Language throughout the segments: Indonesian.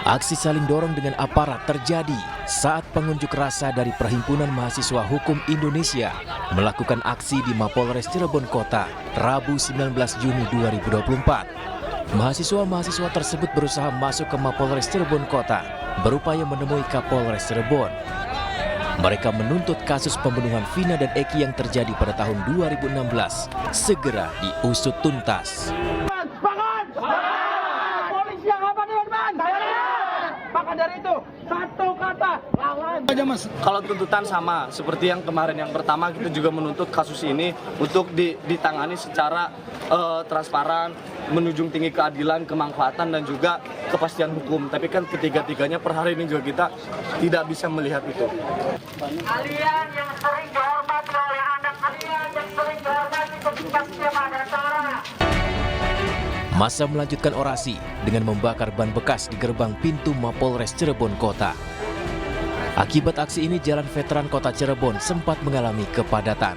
Aksi saling dorong dengan aparat terjadi saat pengunjuk rasa dari Perhimpunan Mahasiswa Hukum Indonesia melakukan aksi di Mapolres Cirebon Kota, Rabu 19 Juni 2024. Mahasiswa-mahasiswa tersebut berusaha masuk ke Mapolres Cirebon Kota, berupaya menemui Kapolres Cirebon. Mereka menuntut kasus pembunuhan Vina dan Eki yang terjadi pada tahun 2016 segera diusut tuntas. Polisi yang apa teman-teman? Maka dari itu satu kata lawan. Aja Mas, kalau tuntutan sama seperti yang kemarin yang pertama kita juga menuntut kasus ini untuk ditangani secara transparan, menunjung tinggi keadilan, kemanfaatan dan juga kepastian hukum. Tapi kan ketiga-tiganya per hari ini juga kita tidak bisa melihat itu. Kalian yang sering dihormati oleh anak kalian yang sering dihormati ketika pada cara. Massa melanjutkan orasi dengan membakar ban bekas di gerbang pintu Mapolres Cirebon Kota. Akibat aksi ini, Jalan Veteran Kota Cirebon sempat mengalami kepadatan.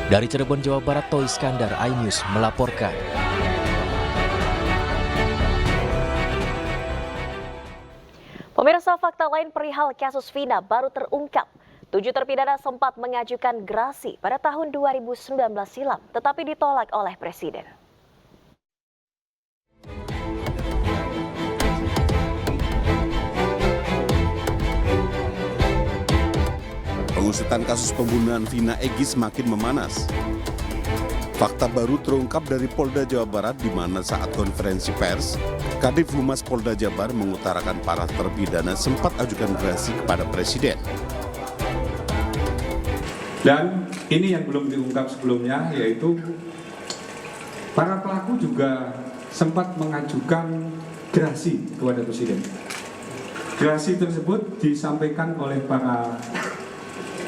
Dari Cirebon, Jawa Barat, Toy Iskandar, iNews melaporkan. Pemirsa, fakta lain perihal kasus Vina baru terungkap. 7 terpidana sempat mengajukan gerasi pada tahun 2019 silam, tetapi ditolak oleh Presiden. Pengusutan kasus pembunuhan Vina Egi semakin memanas. Fakta baru terungkap dari Polda Jawa Barat di mana saat konferensi pers, Kadif Humas Polda Jabar mengutarakan para terpidana sempat ajukan gerasi kepada Presiden. Dan ini yang belum diungkap sebelumnya, yaitu para pelaku juga sempat mengajukan gerasi kepada Presiden. Gerasi tersebut disampaikan oleh para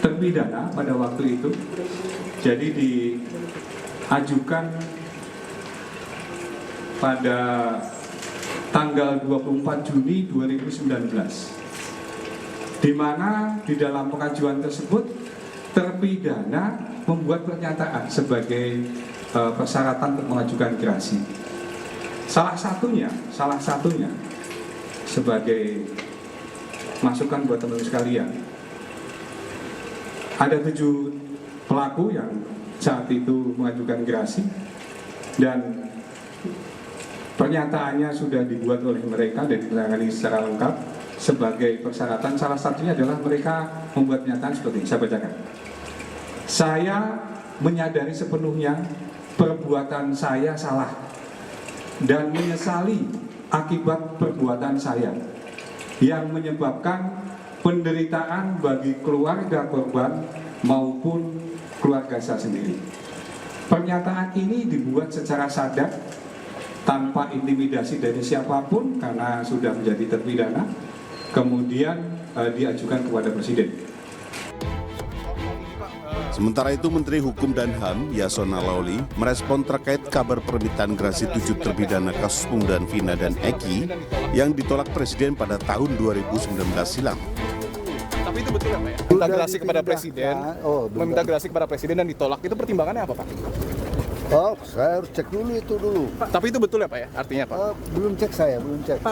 terpidana pada waktu itu, jadi diajukan pada tanggal 24 Juni 2019, di mana di dalam pengajuan tersebut terpidana membuat pernyataan sebagai persyaratan untuk mengajukan gerasi. Salah satunya sebagai masukan buat teman-teman sekalian. Ada 7 pelaku yang saat itu mengajukan gerasi dan pernyataannya sudah dibuat oleh mereka dan ditangani secara lengkap sebagai persyaratan. Salah satunya adalah mereka membuat pernyataan seperti ini, saya bacakan. Saya menyadari sepenuhnya perbuatan saya salah dan menyesali akibat perbuatan saya yang menyebabkan penderitaan bagi keluarga korban maupun keluarga saya sendiri. Pernyataan ini dibuat secara sadar, tanpa intimidasi dari siapapun karena sudah menjadi terpidana, kemudian diajukan kepada Presiden. Sementara itu, Menteri Hukum dan HAM Yasona Lauli merespon terkait kabar permintaan gerasi 7 terpidana kasus pembunuhan Vina dan Eki yang ditolak Presiden pada tahun 2019 silam. Tapi itu betul ya Pak ya? Minta gerasi kepada Presiden, meminta gerasi kepada Presiden dan ditolak, itu pertimbangannya apa Pak? Oh, saya harus cek dulu itu dulu. Tapi itu betul ya Pak ya, artinya Pak? Belum cek saya, belum cek.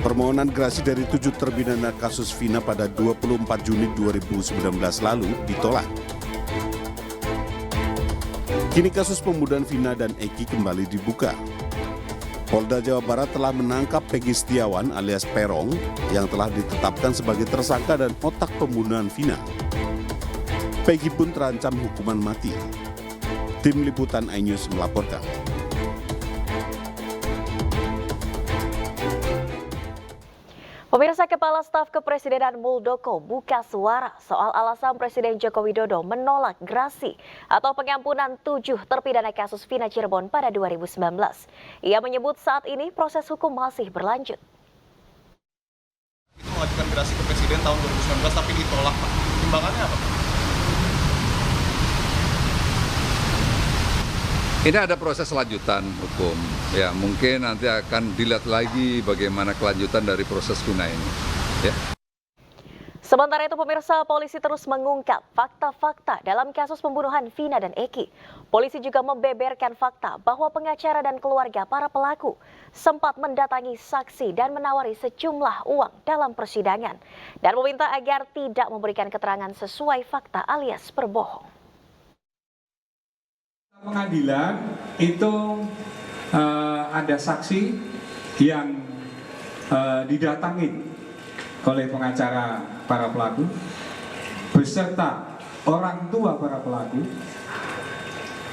Permohonan gerasi dari 7 terpidana kasus Vina pada 24 Juni 2019 lalu ditolak. Kini kasus pembunuhan Vina dan Eki kembali dibuka. Polda Jawa Barat telah menangkap Peggy Setiawan alias Perong yang telah ditetapkan sebagai tersangka dan otak pembunuhan Vina. Peggy pun terancam hukuman mati. Tim Liputan iNews melaporkan. Pemirsa, Kepala Staf Kepresidenan Muldoko buka suara soal alasan Presiden Joko Widodo menolak gerasi atau pengampunan 7 terpidana kasus Vina Cirebon pada 2019. Ia menyebut saat ini proses hukum masih berlanjut. Itu mengajukan gerasi ke Presiden tahun 2019 tapi ditolak Pak. Pertimbangannya apa Pak? Ini ada proses lanjutan hukum, ya mungkin nanti akan dilihat lagi bagaimana kelanjutan dari proses Vina ini. Ya. Sementara itu pemirsa, polisi terus mengungkap fakta-fakta dalam kasus pembunuhan Vina dan Eki. Polisi juga membeberkan fakta bahwa pengacara dan keluarga para pelaku sempat mendatangi saksi dan menawari sejumlah uang dalam persidangan. Dan meminta agar tidak memberikan keterangan sesuai fakta alias berbohong. Pengadilan itu ada saksi yang didatangi oleh pengacara para pelaku beserta orang tua para pelaku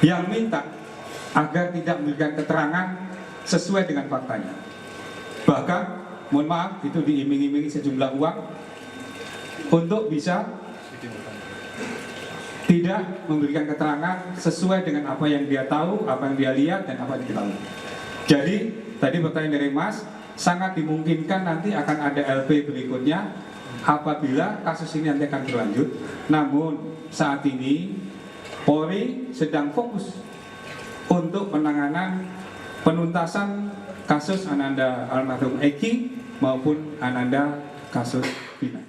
yang minta agar tidak memberikan keterangan sesuai dengan faktanya. Bahkan, mohon maaf, itu diiming-imingi sejumlah uang untuk bisa tidak memberikan keterangan sesuai dengan apa yang dia tahu, apa yang dia lihat, dan apa yang dia tahu. Jadi, tadi pertanyaan dari Mas, sangat dimungkinkan nanti akan ada LP berikutnya apabila kasus ini nanti akan berlanjut. Namun saat ini Polri sedang fokus untuk penanganan penuntasan kasus Ananda almarhum Eki maupun Ananda kasus Vina.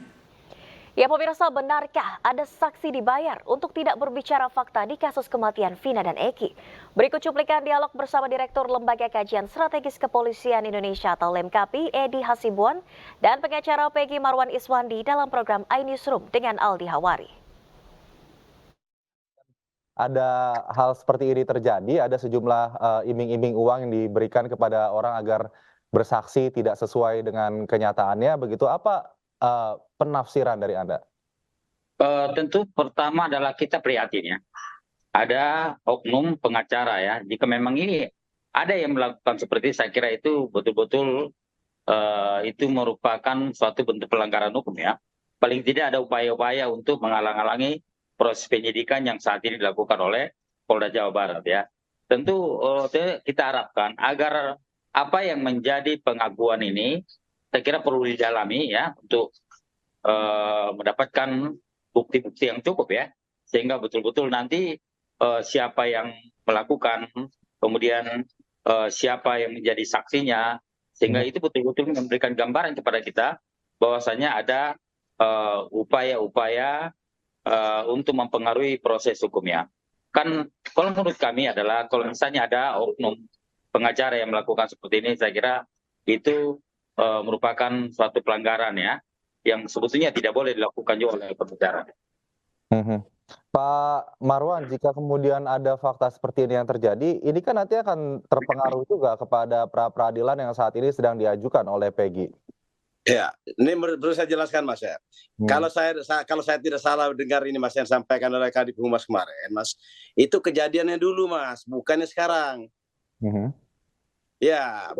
Ya pemirsa, benarkah ada saksi dibayar untuk tidak berbicara fakta di kasus kematian Vina dan Eki? Berikut cuplikan dialog bersama Direktur Lembaga Kajian Strategis Kepolisian Indonesia atau LEMKAPI, Edi Hasibuan, dan pengacara Peggy Marwan Iswandi dalam program iNewsroom dengan Aldi Hawari. Ada hal seperti ini terjadi, ada sejumlah iming-iming uang yang diberikan kepada orang agar bersaksi tidak sesuai dengan kenyataannya, begitu apa penafsiran dari Anda? Tentu pertama adalah kita prihatin ya. Ada oknum pengacara ya. Jika memang ini ada yang melakukan seperti, saya kira itu betul-betul itu merupakan suatu bentuk pelanggaran hukum ya. Paling tidak ada upaya-upaya untuk menghalang-halangi proses penyidikan yang saat ini dilakukan oleh Polda Jawa Barat ya. Tentu kita harapkan agar apa yang menjadi pengakuan ini saya kira perlu didalami ya untuk mendapatkan bukti-bukti yang cukup ya, sehingga betul-betul nanti siapa yang melakukan, kemudian siapa yang menjadi saksinya, sehingga itu betul-betul memberikan gambaran kepada kita bahwasanya ada upaya-upaya untuk mempengaruhi proses hukumnya. Kan kalau menurut kami adalah kalau misalnya ada oknum pengacara yang melakukan seperti ini, saya kira itu merupakan suatu pelanggaran ya, yang sebetulnya tidak boleh dilakukan juga oleh pengacara. Pak Marwan, jika kemudian ada fakta seperti ini yang terjadi, ini kan nanti akan terpengaruh juga kepada pra-peradilan yang saat ini sedang diajukan oleh Peggy. Ya, ini perlu saya jelaskan Mas ya. Kalau saya tidak salah dengar ini Mas yang sampaikan oleh Kadif Humas kemarin, Mas, itu kejadiannya dulu Mas, bukannya sekarang. Ya,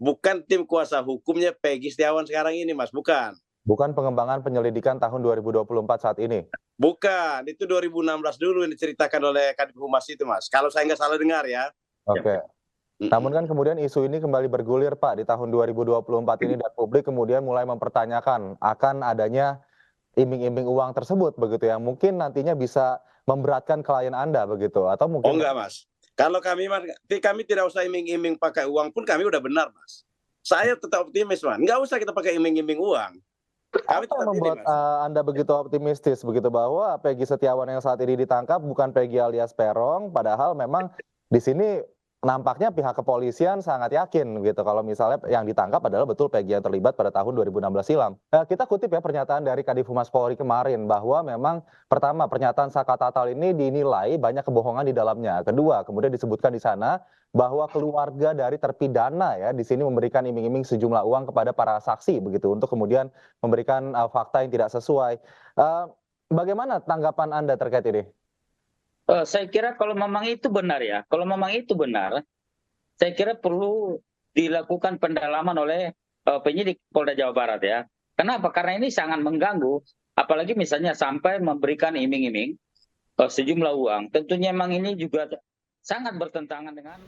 bukan tim kuasa hukumnya Peggy Setiawan sekarang ini Mas, bukan. Bukan pengembangan penyelidikan tahun 2024 saat ini? Bukan, itu 2016 dulu yang diceritakan oleh Kadif Humas itu Mas, kalau saya nggak salah dengar ya. Oke. Namun kan kemudian isu ini kembali bergulir Pak di tahun 2024 ini, dan publik kemudian mulai mempertanyakan akan adanya iming-iming uang tersebut begitu, yang mungkin nantinya bisa memberatkan klien Anda begitu, atau mungkin... Oh enggak Mas, kalau kami tidak usah iming-iming pakai uang pun kami udah benar Mas. Saya tetap optimis Mas, nggak usah kita pakai iming-iming uang. Apa yang membuat Anda begitu optimistis begitu bahwa Peggy Setiawan yang saat ini ditangkap bukan Peggy alias Peron, padahal memang di sini nampaknya pihak kepolisian sangat yakin gitu kalau misalnya yang ditangkap adalah betul Peggy yang terlibat pada tahun 2016 silam. Kita kutip ya pernyataan dari Kadif Humas Polri kemarin bahwa memang pertama pernyataan Saka Tatal ini dinilai banyak kebohongan di dalamnya. Kedua, kemudian disebutkan di sana bahwa keluarga dari terpidana ya di sini memberikan iming-iming sejumlah uang kepada para saksi begitu untuk kemudian memberikan fakta yang tidak sesuai. Bagaimana tanggapan Anda terkait ini? Saya kira kalau memang itu benar ya, kalau memang itu benar, saya kira perlu dilakukan pendalaman oleh penyidik Polda Jawa Barat ya. Kenapa? Karena ini sangat mengganggu, apalagi misalnya sampai memberikan iming-iming sejumlah uang. Tentunya memang ini juga sangat bertentangan dengan...